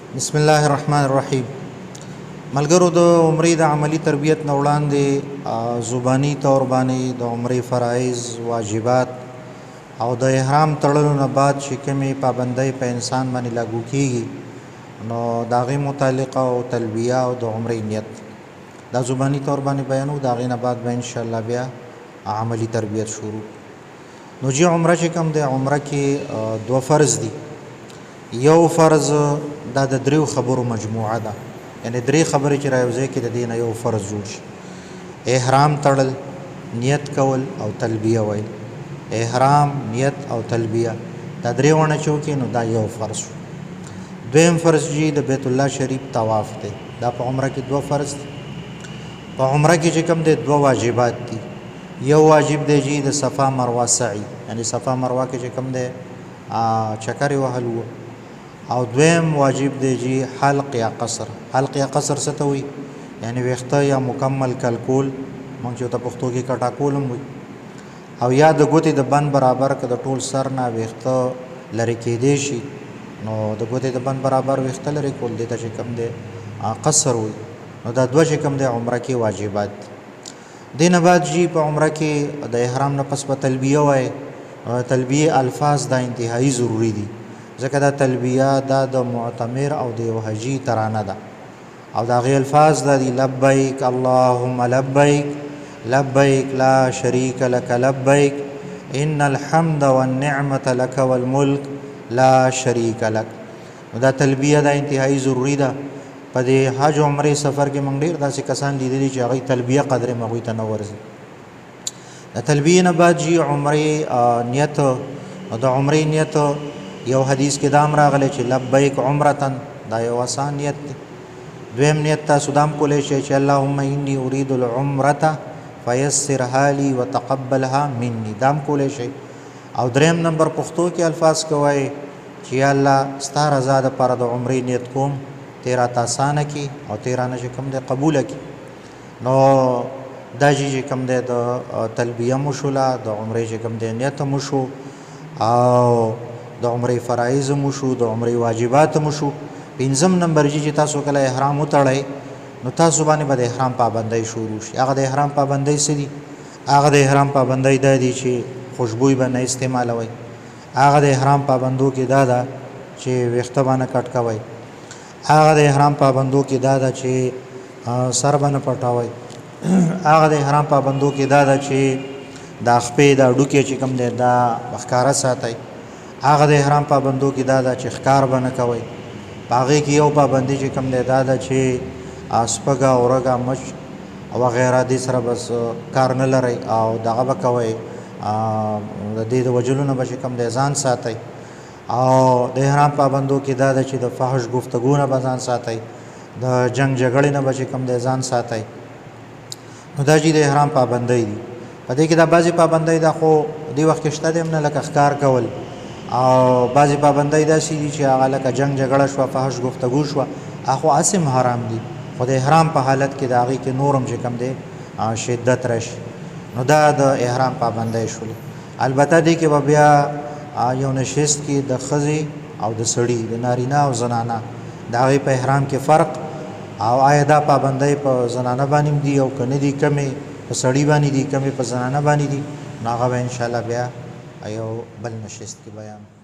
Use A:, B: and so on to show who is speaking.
A: بسم الله الرحمن الرحیم. ملګرو د عمرې د عملی تربیت نه وړاندې زبانی طور باندې د عمرې فرایض، واجبات او د احرام تړلو نه بعد چې کومې پابندۍ په انسان باندې لاګو کیږي نو د هغې متعلقه او تلبیه او د عمرې نیت دا زبانی طور باندې بیانو. د هغې نه بعد به انشاءالله بیا عملی تربیت شروع. نو چې عمره چې کوم دی، عمره کې دوه فرض دي. یو فرض دا د دریو خبرو مجموعه ده، یعنی درې خبرې چې رايوځای کې د دې نه یو فرض جوړ شي. احرام تړل، نیت کول او تلبیه ویل. احرام، نیت او تلبیه دا درې ونه چې وکړي نو دا یو فرض شو. دویم فرض جي د بیت الله شریف طواف دی. دا په عمره کې دوه فرض دي. په عمره کې چې کوم دی دوه واجبات دي. یو واجب دی جي د صفا مروه سعی، یعنی صفا مروه کې چې کوم دی چکرې وهل و. او دویم واجب دی جی حلق یا قصر. حلق یا قصر څه ته وایي؟ یعنی ویښته یا مکمل کلکول، موږ چې ورته پښتو کې کټا کول هم وایي. او یا د ګوتې د بند برابر که د ټول سر نه ویښته لرې کیدی شي نو د ګوتې د بند برابر ویښته لرې کول دې ته چې کوم دی قصر وایي. نو دا دوه چې کوم دی عمره کې واجبات دي. دې نه بعد جي په عمره کې د احرام نه پس به تلبیه وایي. تلبیه الفاظ دا انتهایی ضروری دي، ځکه دا تلبیه دا د معتمر او د یو حاجي ترانه ده. او د هغې الفاظ دا دي: لبیک اللهم لبیک، لبیک لا شریک لک لبیک، ان الحمد والنعمة لک والملک لا شریک لک. نو دا تلبیه دا انتهایی ضروری ده. په دې حج او عمرې سفر کې موږ ډېر داسې کسان لیدلي چې هغوی تلبیه قدرې هغوی ته نه ورځي. د تلبیې نه بعد جي عمرې نیت. د عمرې نیت یو حدیث کې دام راغلی چې لبیک عمرتن، دا یو آسان نیت دی. دویم نیت تاسو دام کولی شئ چې اللهم انی اريد العمرة فیسرها لی وتقبلها مني، دام کولی شئ. او دریم نمبر پښتو کې الفاظ کوئ چې یا الله ستا رضا دپاره د عمرې نیت کوم، تی راته اسانه کړي او تی رانه چې کوم دی قبوله کړي. نو دا چې کوم دی د تلبیه مو شوله، د عمرې چې کوم دی نیت مو شو، او د عمرې فرایض مو شو، د عمرې واجبات مو شو. پنځم نمبر جي چې تاسو کله احرام وتړئ نو تاسو باندې به د احرام پابندۍ شروع شي. هغه د احرام پابندۍ څه دي؟ هغه د احرام پابندۍ دا دي چې خوشبوی به نه استعمالوئ. هغه د احرام پابندو کې دا ده چې ویښته به نه کټ کوئ. هغه د احرام پابندو کې دا ده چې سر به نه پټوئ. هغه د احرام پابندو کې دا ده چې دا خپې دا ډوکې چې کوم دی دا ښکاره ساتئ. هغه د احرام پابندو کې دا ده چې ښکار به نه کوئ. په هغې کې یو پابندي چې کوم دی دا ده چې سپږه، اورګه، مچ وغیره دې سره بس کار نه لرئ او دغه به کوئ. د دې د وجلو نه به چې کوم دی ځان ساتئ. او د احرام پابندو کې دا ده چې د فحش گفتګو نه به ځان ساتئ، د جنگ جګړې نه به چې کوم دی ځان ساتئ. نو دا چې د احرام پابندۍ دي. په دې کې دا بعضې پابندۍ دا خو دې وخت کې شته دی هم نه، لکه ښکار کول. او بعضې پابندۍ داسې دي چې هغه لکه جنگ جګړه شوه، فحش گفتگو شوه، هغه خو هسې حرام دي. خو د احرام په حالت کې د هغې کې نورم چې کوم دی شدت راشي. نو دا د احرام پابندۍ شولې. البته دې کې به بیا یو نشست کې د ښځې او د سړي، د نارینه او زنانه، د هغې په احرام کې فرق، او آیا دا پابندۍ په زنانه باندې دي او که نه دي، کمې په سړي باندې دي، کمې په زنانه باندې دي، نو هغه به انشاءالله بیا یو بل نشست کې بیان.